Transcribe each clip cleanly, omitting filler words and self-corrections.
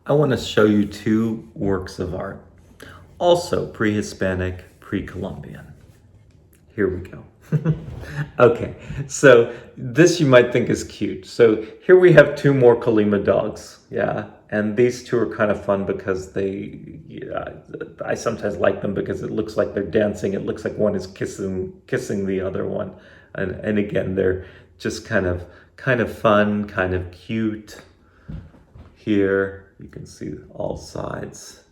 I want to show you two works of art, also pre-Hispanic, pre-Columbian. Here we go. Okay, so this you might think is cute. So here we have two more Colima dogs, yeah, and these two are kind of fun because I sometimes like them because it looks like they're dancing. It looks like one is kissing the other one, and again they're just kind of fun, kind of cute. Here you can see all sides.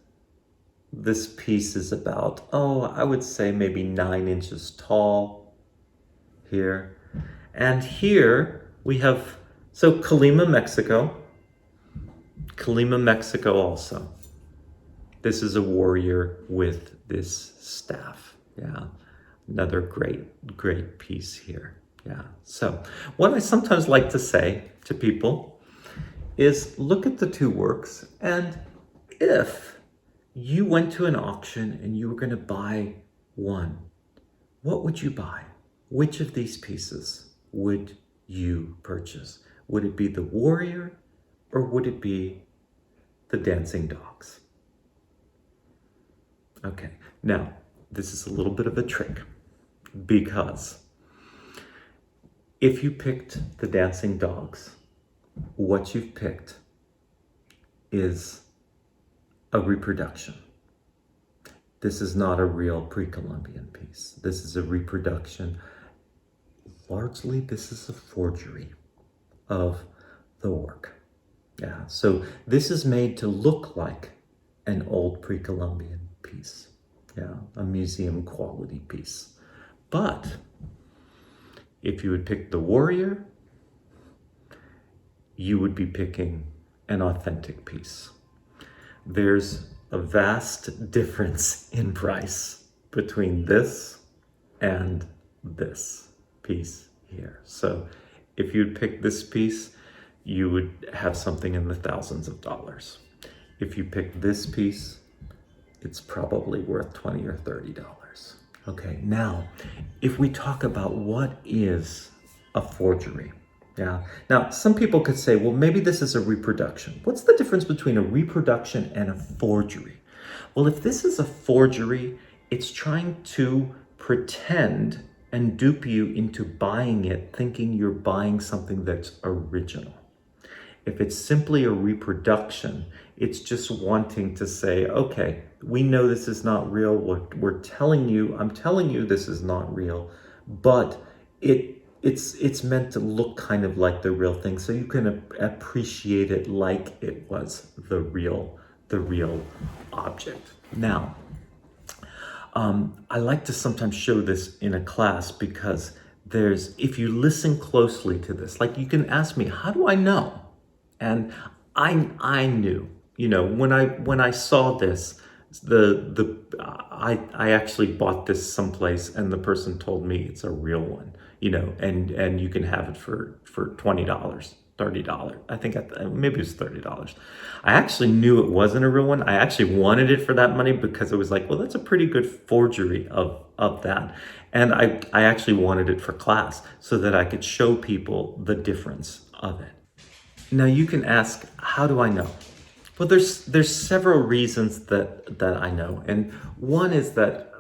This piece is about, I would say maybe 9 inches tall here. And here we have, so Colima, Mexico. Colima, Mexico also. This is a warrior with this staff. Yeah, another great piece here. Yeah, so what I sometimes like to say to people is look at the two works, and if you went to an auction and you were going to buy one, what would you buy? Which of these pieces would you purchase? Would it be the warrior or would it be the dancing dogs? Okay, now this is a little bit of a trick because if you picked the dancing dogs, what you've picked is a reproduction. This is not a real pre-Columbian piece. This is a reproduction. Largely, this is a forgery of the work. Yeah, so this is made to look like an old pre-Columbian piece. Yeah, a museum quality piece. But if you would pick the warrior, you would be picking an authentic piece. There's a vast difference in price between this and this piece here. So if you'd pick this piece, you would have something in the thousands of dollars. If you pick this piece, it's probably worth $20 or $30. Okay, now, if we talk about what is a forgery, yeah. Now, some people could say, well, maybe this is a reproduction. What's the difference between a reproduction and a forgery? Well, if this is a forgery, it's trying to pretend and dupe you into buying it, thinking you're buying something that's original. If it's simply a reproduction, it's just wanting to say, okay, we know this is not real. I'm telling you this is not real, but it's meant to look kind of like the real thing, so you can appreciate it like it was the real object. Now, I like to sometimes show this in a class because if you listen closely to this, like you can ask me, how do I know? And I knew, when I saw this, I actually bought this someplace and the person told me it's a real one, and you can have it for $20, $30. I think maybe it was $30. I actually knew it wasn't a real one. I actually wanted it for that money because it was like, well, that's a pretty good forgery of that. And I actually wanted it for class so that I could show people the difference of it. Now you can ask, how do I know? Well, there's several reasons that I know, and one is that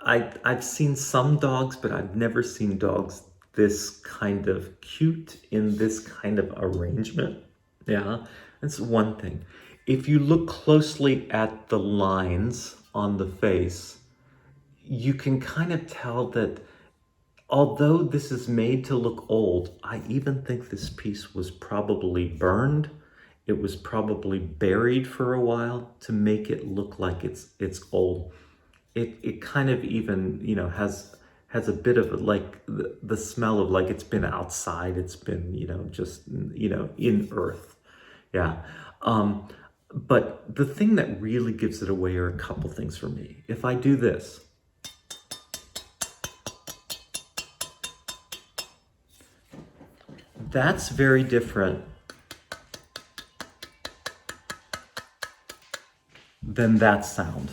I've seen some dogs, but I've never seen dogs this kind of cute in this kind of arrangement. Yeah, that's one thing. If you look closely at the lines on the face, you can kind of tell that although this is made to look old, I even think this piece was probably burned. It was probably buried for a while to make it look like it's old. It kind of even, has a bit of like the smell of like it's been outside. It's been, just, in earth. Yeah. But the thing that really gives it away are a couple things for me. If I do this, that's very different than that sound.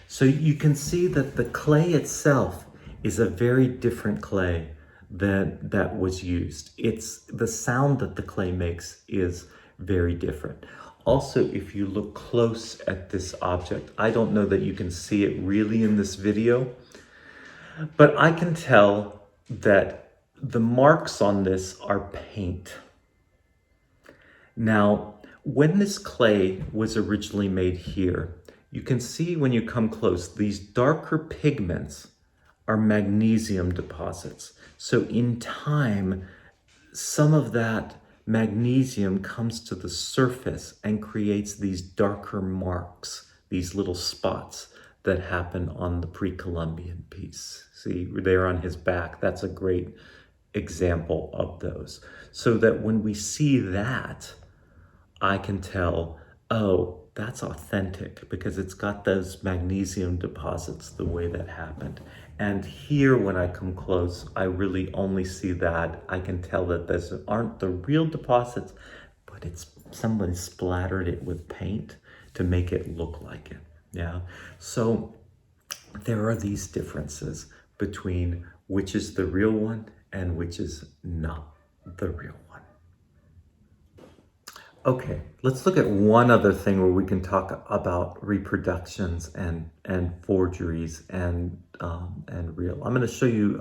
So you can see that the clay itself is a very different clay that was used. The sound that the clay makes is very different. also, if you look close at this object, I don't know that you can see it really in this video, but I can tell that the marks on this are paint. Now, when this clay was originally made here, you can see when you come close, these darker pigments are magnesium deposits. So in time, some of that magnesium comes to the surface and creates these darker marks, these little spots that happen on the pre-Columbian piece. See, there on his back, that's a great example of those. So that when we see that, I can tell, oh, that's authentic because it's got those magnesium deposits the way that happened. And here, when I come close, I really only see that. I can tell that those aren't the real deposits, but it's someone splattered it with paint to make it look like it. Yeah. So there are these differences between which is the real one and which is not the real one. Okay, let's look at one other thing where we can talk about reproductions and forgeries and real. I'm going to show you,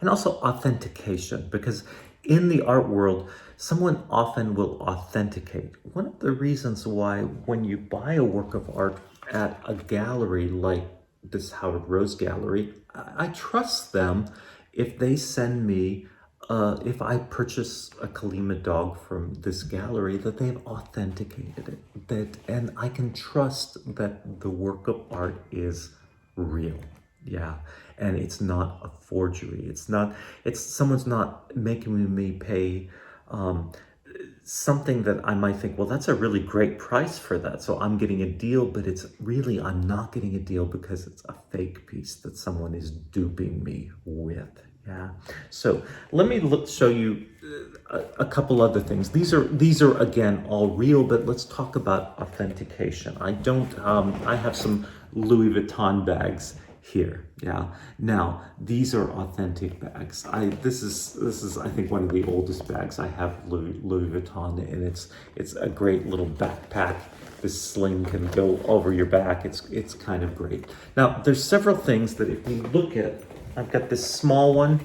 and also authentication, because in the art world, someone often will authenticate. One of the reasons why when you buy a work of art at a gallery like this Howard Rose Gallery, I trust them if they send me if I purchase a Kalima dog from this gallery, that they've authenticated it, and I can trust that the work of art is real, yeah, and it's not a forgery. Someone's not making me pay something that I might think, well, that's a really great price for that, so I'm getting a deal, but it's really, I'm not getting a deal because it's a fake piece that someone is duping me with. Yeah. So let me show you a couple other things. These are again all real, but let's talk about authentication. I have some Louis Vuitton bags here. Yeah. Now these are authentic bags. This is I think one of the oldest bags I have Louis Vuitton, and it's a great little backpack. This sling can go over your back. It's kind of great. Now there's several things that if you look at. I've got this small one,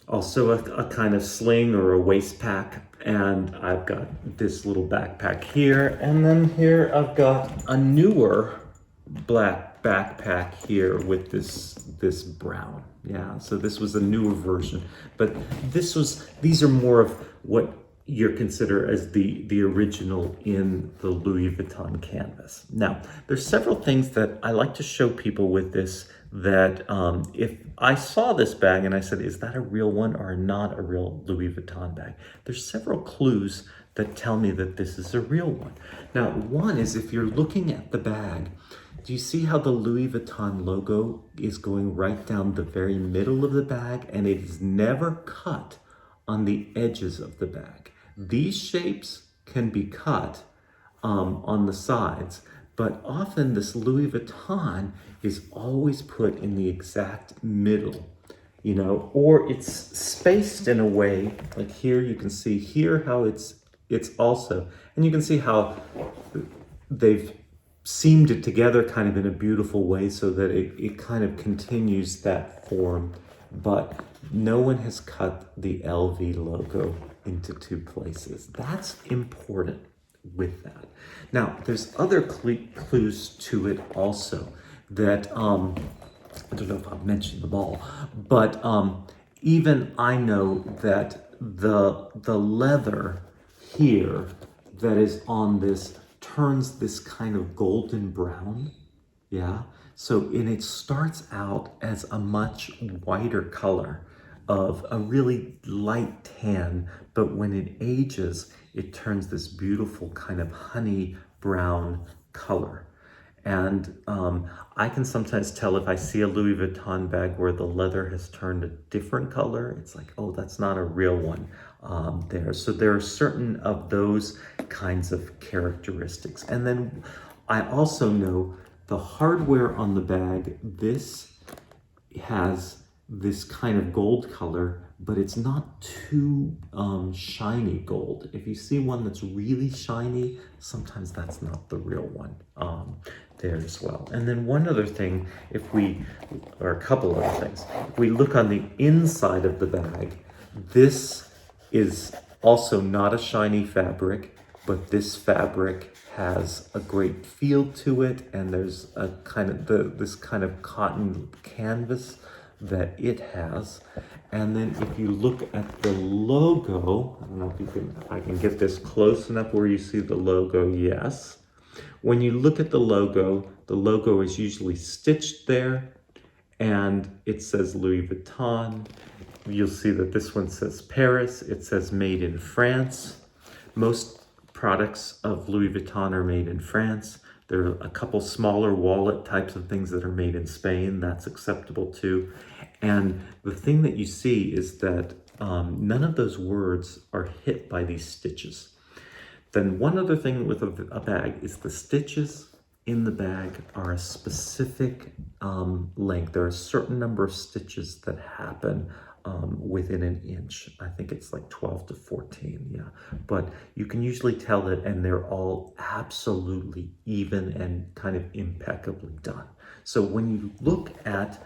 also a kind of sling or a waist pack, and I've got this little backpack here, and then here I've got a newer black backpack here with this brown. Yeah, so this was a newer version, but these are more of what you're considered as the original in the Louis Vuitton canvas. Now, there's several things that I like to show people with this that if I saw this bag and I said, is that a real one or not a real Louis Vuitton bag? There's several clues that tell me that this is a real one. Now, one is if you're looking at the bag, do you see how the Louis Vuitton logo is going right down the very middle of the bag, and it is never cut on the edges of the bag? These shapes can be cut on the sides, but often this Louis Vuitton is always put in the exact middle, you know, or it's spaced in a way, like here you can see here how it's also, and you can see how they've seamed it together kind of in a beautiful way so that it kind of continues that form, but no one has cut the LV logo into two places. That's important with that. Now, there's other clues to it also that, I don't know if I've mentioned them all, but even I know that the leather here that is on this turns this kind of golden brown, yeah? So, and it starts out as a much whiter color of a really light tan, but when it ages, it turns this beautiful kind of honey brown color. And I can sometimes tell if I see a Louis Vuitton bag where the leather has turned a different color, it's like, oh, that's not a real one there. So there are certain of those kinds of characteristics. And then I also know the hardware on the bag, this has this kind of gold color, but it's not too shiny gold. If you see one that's really shiny, sometimes that's not the real one there as well. And then one other thing, or a couple other things, if we look on the inside of the bag, this is also not a shiny fabric, but this fabric has a great feel to it, and there's a kind of this kind of cotton canvas that it has. And then if you look at the logo, I don't know if I can get this close enough where you see the logo, yes. When you look at the logo is usually stitched there, and it says Louis Vuitton. You'll see that this one says Paris, it says made in France. Most products of Louis Vuitton are made in France. There are a couple smaller wallet types of things that are made in Spain. That's acceptable too. And the thing that you see is that none of those words are hit by these stitches. Then one other thing with a bag is the stitches in the bag are a specific length. There are a certain number of stitches that happen within an inch. I think it's like 12 to 14, yeah. But you can usually tell it, and they're all absolutely even and kind of impeccably done. So when you look at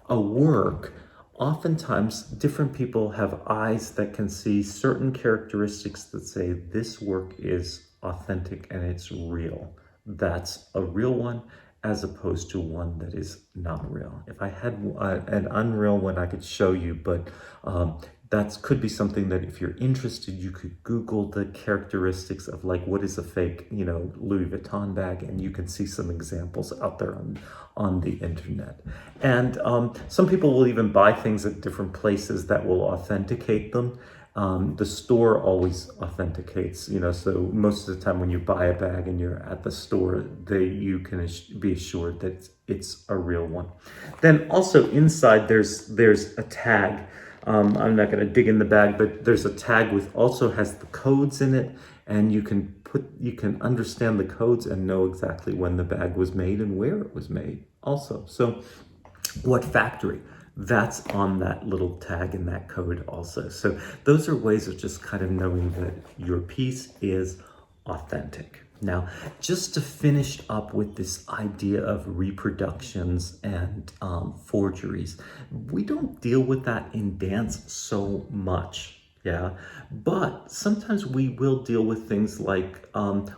a work, oftentimes different people have eyes that can see certain characteristics that say this work is authentic and it's real. That's a real one, as opposed to one that is not real. If I had an unreal one, I could show you, but that could be something that if you're interested, you could Google the characteristics of like, what is a fake, Louis Vuitton bag, and you can see some examples out there on the internet. And some people will even buy things at different places that will authenticate them. The store always authenticates, so most of the time when you buy a bag and you're at the store, you can be assured that it's a real one. Then also inside there's a tag. I'm not going to dig in the bag, but there's a tag with also has the codes in it, and you can understand the codes and know exactly when the bag was made and where it was made also. So what factory? That's on that little tag in that code also. So those are ways of just kind of knowing that your piece is authentic. Now, just to finish up with this idea of reproductions and forgeries, we don't deal with that in dance so much. Yeah, but sometimes we will deal with things like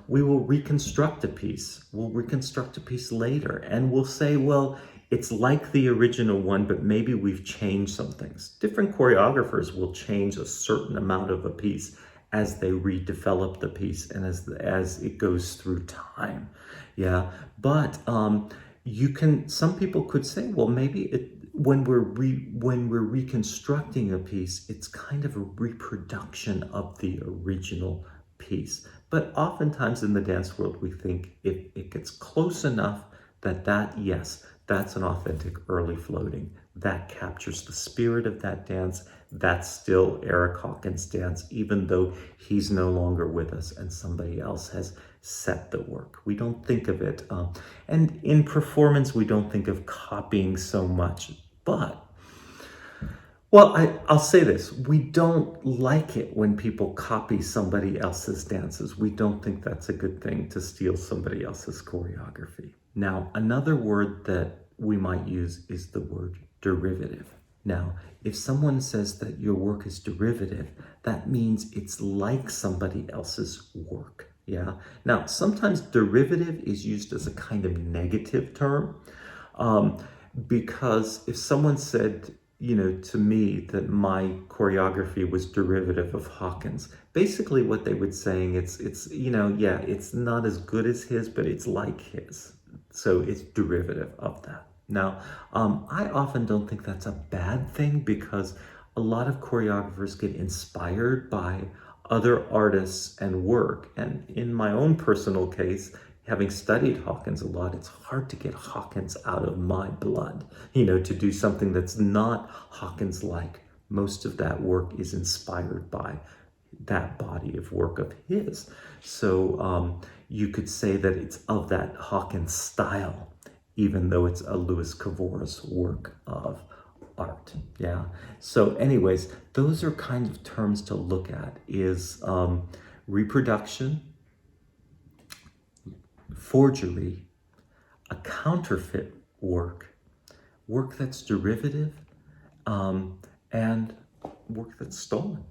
we will reconstruct a piece. We'll reconstruct a piece later, and we'll say, well, it's like the original one, but maybe we've changed some things. Different choreographers will change a certain amount of a piece as they redevelop the piece and as it goes through time. Yeah, but some people could say, well, maybe when we're reconstructing a piece, it's kind of a reproduction of the original piece. But oftentimes in the dance world, we think if it gets close enough yes, that's an authentic early floating. That captures the spirit of that dance. That's still Eric Hawkins' dance, even though he's no longer with us and somebody else has set the work. We don't think of it. And in performance, we don't think of copying so much. But, well, I'll say this. We don't like it when people copy somebody else's dances. We don't think that's a good thing, to steal somebody else's choreography. Now, another word that we might use is the word derivative. Now, if someone says that your work is derivative, that means it's like somebody else's work. Yeah. Now, sometimes derivative is used as a kind of negative term, because if someone said, to me that my choreography was derivative of Hawkins, basically what they would saying it's not as good as his, but it's like his. So it's derivative of that. Now, I often don't think that's a bad thing, because a lot of choreographers get inspired by other artists and work. And in my own personal case, having studied Hawkins a lot, it's hard to get Hawkins out of my blood, to do something that's not Hawkins-like. Most of that work is inspired by that body of work of his. So you could say that it's of that Hawkins style, even though it's a Louis Cavor's work of art. Yeah. So anyways, those are kind of terms to look at, is reproduction, forgery, a counterfeit work, work that's derivative, and work that's stolen.